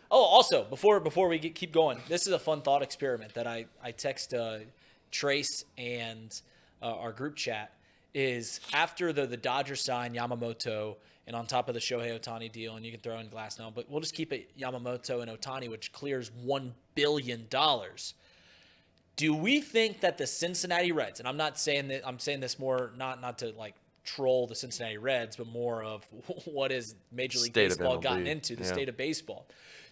Oh, also, before we keep going, this is a fun thought experiment that I text Trace and our group chat. Is after the Dodgers sign Yamamoto and on top of the Shohei Ohtani deal, and you can throw in Glasnow, but we'll just keep it Yamamoto and Ohtani, which clears $1 billion. Do we think that the Cincinnati Reds, and I'm not saying that, I'm saying this more not to like troll the Cincinnati Reds, but more of what is Major League Baseball gotten into, the state of baseball.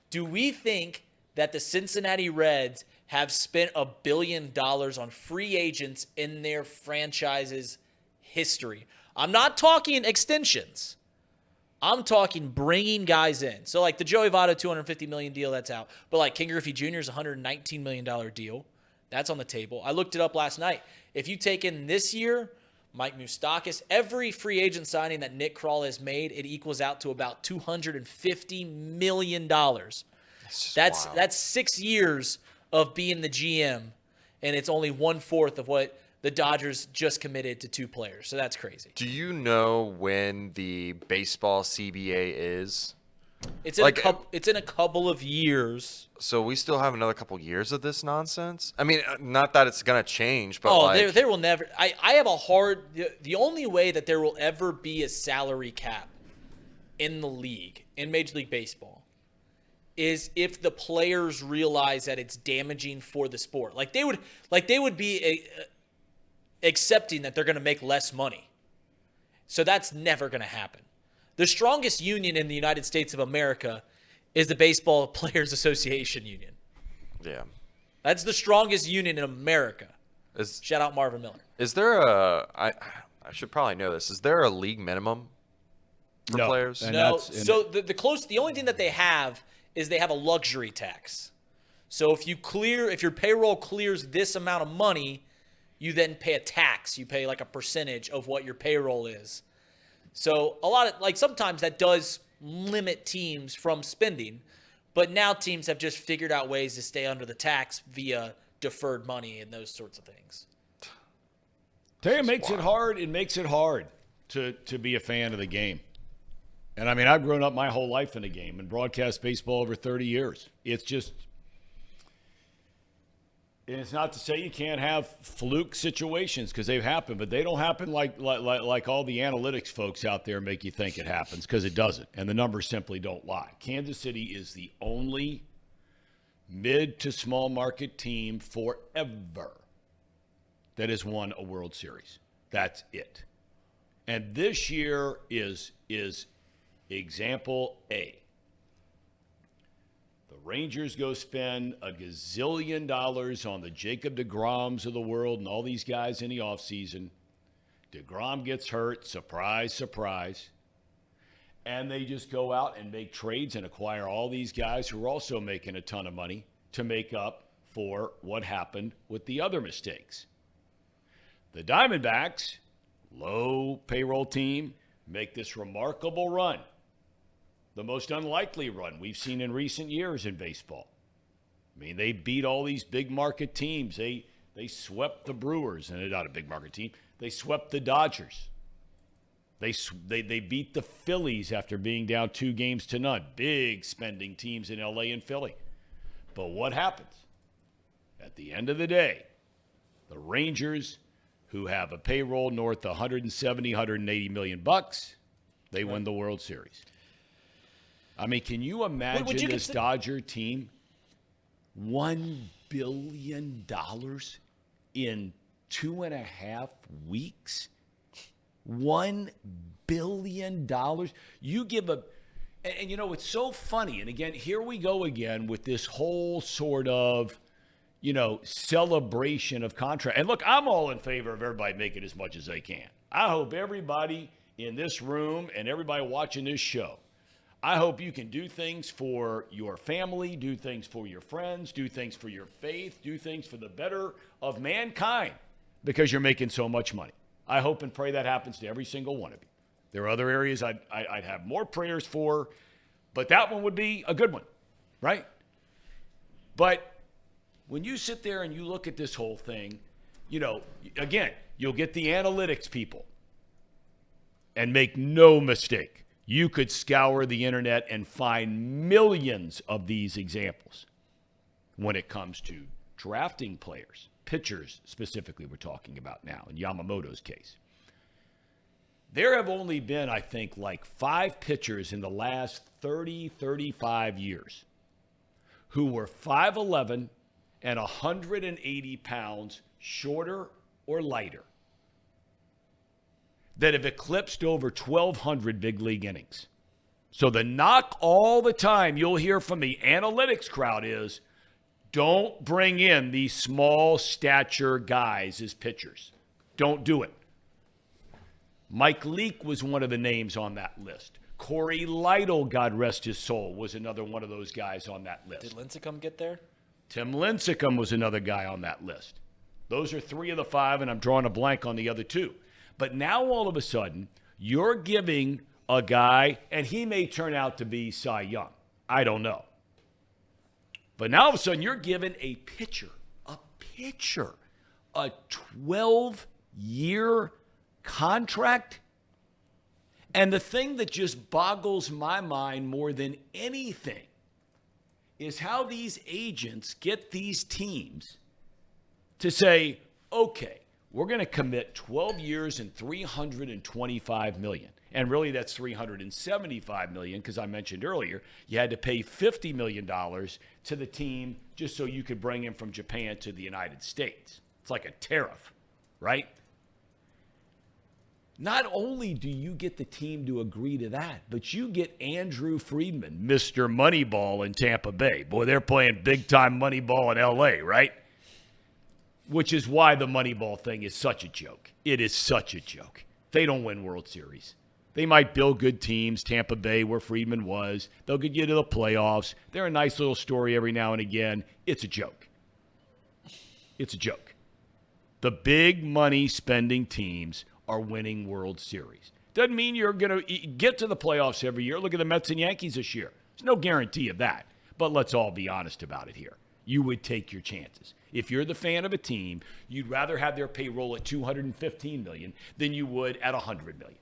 Do we think that the Cincinnati Reds have spent $1 billion on free agents in their franchise's history? I'm not talking extensions. I'm talking bringing guys in. So like the Joey Votto $250 million deal, that's out. But like King Griffey Jr.'s $119 million deal. That's on the table. I looked it up last night. If you take in this year, Mike Moustakas, every free agent signing that Nick Krall has made, it equals out to about $250 million. That's 6 years of being the GM, and it's only 1/4 of what the Dodgers just committed to 2 players. So that's crazy. Do you know when the baseball CBA is? It's in a couple of years. So we still have another couple years of this nonsense? I mean, not that it's going to change, but there will never – I have a hard – the only way that there will ever be a salary cap in the league, in Major League Baseball, is if the players realize that it's damaging for the sport. Like they would be accepting that they're going to make less money. So that's never going to happen. The strongest union in the United States of America is the Baseball Players Association Union. Yeah. That's the strongest union in America. Shout out Marvin Miller. Is there I should probably know this. Is there a league minimum for players? No. So the only thing that they have is they have a luxury tax. So if your payroll clears this amount of money, you then pay a tax. You pay like a percentage of what your payroll is. So a lot of sometimes that does limit teams from spending, but now teams have just figured out ways to stay under the tax via deferred money and those sorts of things. Tell you, it makes it hard. It makes it hard to be a fan of the game. And I mean, I've grown up my whole life in the game and broadcast baseball over 30 years. It's just, and it's not to say you can't have fluke situations because they've happened, but they don't happen like all the analytics folks out there make you think it happens, because it doesn't. And the numbers simply don't lie. Kansas City is the only mid to small market team forever that has won a World Series. That's it. And this year is example A. The Rangers go spend $1 gazillion on the Jacob deGroms of the world and all these guys in the offseason. DeGrom gets hurt, surprise, surprise. And they just go out and make trades and acquire all these guys who are also making a ton of money to make up for what happened with the other mistakes. The Diamondbacks, low payroll team, make this remarkable run. The most unlikely run we've seen in recent years in baseball. I mean, they beat all these big market teams. They swept the Brewers, and they're not a big market team. They swept the Dodgers. They beat the Phillies after being down 2-0. Big spending teams in LA and Philly. But what happens? At the end of the day, the Rangers, who have a payroll north of 170, 180 million bucks, they win the World Series. I mean, can you imagine this Dodger team? $1 billion in 2.5 weeks? $1 billion? You give a... And you know, it's so funny. And again, here we go again with this whole sort of, you know, celebration of contract. And look, I'm all in favor of everybody making as much as they can. I hope everybody in this room and everybody watching this show, I hope you can do things for your family, do things for your friends, do things for your faith, do things for the better of mankind because you're making so much money. I hope and pray that happens to every single one of you. There are other areas I'd have more prayers for, but that one would be a good one, right? But when you sit there and you look at this whole thing, you know, again, you'll get the analytics people. And make no mistake, You could scour the internet and find millions of these examples when it comes to drafting players, pitchers specifically we're talking about now in Yamamoto's case. There have only been, I think, like 5 pitchers in the last 30, 35 years who were 5'11" and 180 pounds shorter or lighter that have eclipsed over 1,200 big league innings. So the knock all the time you'll hear from the analytics crowd is, don't bring in these small stature guys as pitchers. Don't do it. Mike Leake was one of the names on that list. Corey Lytle, God rest his soul, was another one of those guys on that list. Did Lincecum get there? Tim Lincecum was another guy on that list. Those are 3 of the 5, and I'm drawing a blank on the other 2. But now all of a sudden, you're giving a guy, and he may turn out to be Cy Young. I don't know. But now all of a sudden, you're giving a pitcher, a 12-year contract. And the thing that just boggles my mind more than anything is how these agents get these teams to say, okay, we're going to commit 12 years and $325 million. And really that's $375 million because I mentioned earlier you had to pay $50 million to the team just so you could bring him from Japan to the United States. It's like a tariff, right? Not only do you get the team to agree to that, but you get Andrew Friedman, Mr. Moneyball in Tampa Bay. Boy, they're playing big-time Moneyball in L.A., right? Which is why the Moneyball thing is such a joke. It is such a joke. They don't win World Series. They might build good teams, Tampa Bay, where Friedman was. They'll get you to the playoffs. They're a nice little story every now and again. It's a joke. It's a joke. The big money spending teams are winning World Series. Doesn't mean you're going to get to the playoffs every year. Look at the Mets and Yankees this year. There's no guarantee of that. But let's all be honest about it here. You would take your chances. If you're the fan of a team, you'd rather have their payroll at $215 million than you would at $100 million.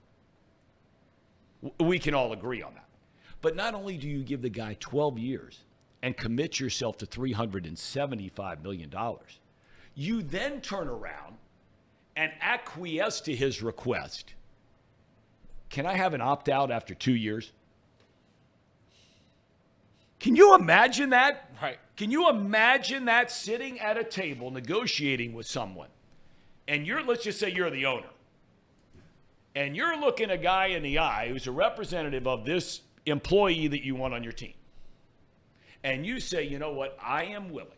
We can all agree on that. But not only do you give the guy 12 years and commit yourself to $375 million, you then turn around and acquiesce to his request. Can I have an opt-out after 2 years? Can you imagine that? Right. Can you imagine that sitting at a table negotiating with someone? And let's just say you're the owner. And you're looking a guy in the eye who's a representative of this employee that you want on your team. And you say, you know what, I am willing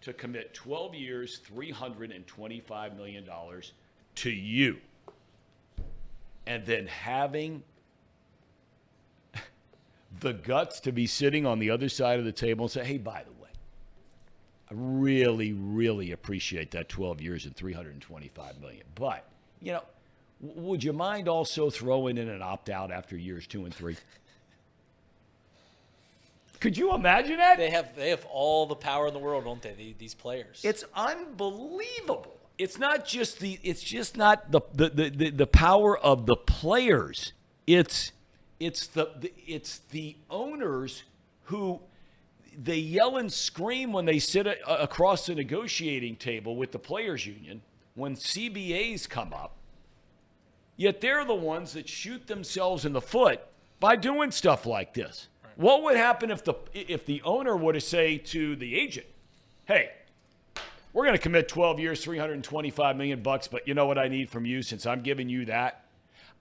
to commit 12 years, $325 million to you. And then having the guts to be sitting on the other side of the table and say, hey, by the way, I really, really appreciate that 12 years and $325 million. But, would you mind also throwing in an opt-out after years 2 and 3? Could you imagine that? They have all the power in the world, don't they? These players. It's unbelievable. It's not just the power of the players. It's the owners who they yell and scream when they sit across the negotiating table with the players union when CBAs come up. Yet they're the ones that shoot themselves in the foot by doing stuff like this. Right. What would happen if the owner were to say to the agent, hey, we're going to commit 12 years, $325 million, but you know what I need from you since I'm giving you that?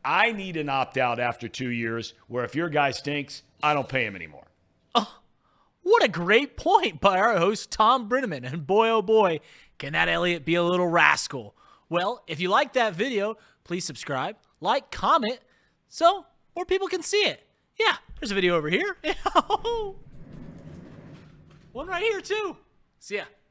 I need an opt-out after 2 years where if your guy stinks, I don't pay him anymore. Oh, what a great point by our host, Thom Brennaman. And boy, oh boy, can that Elliot be a little rascal. Well, if you like that video, please subscribe, like, comment, so more people can see it. Yeah, there's a video over here. One right here, too. See ya.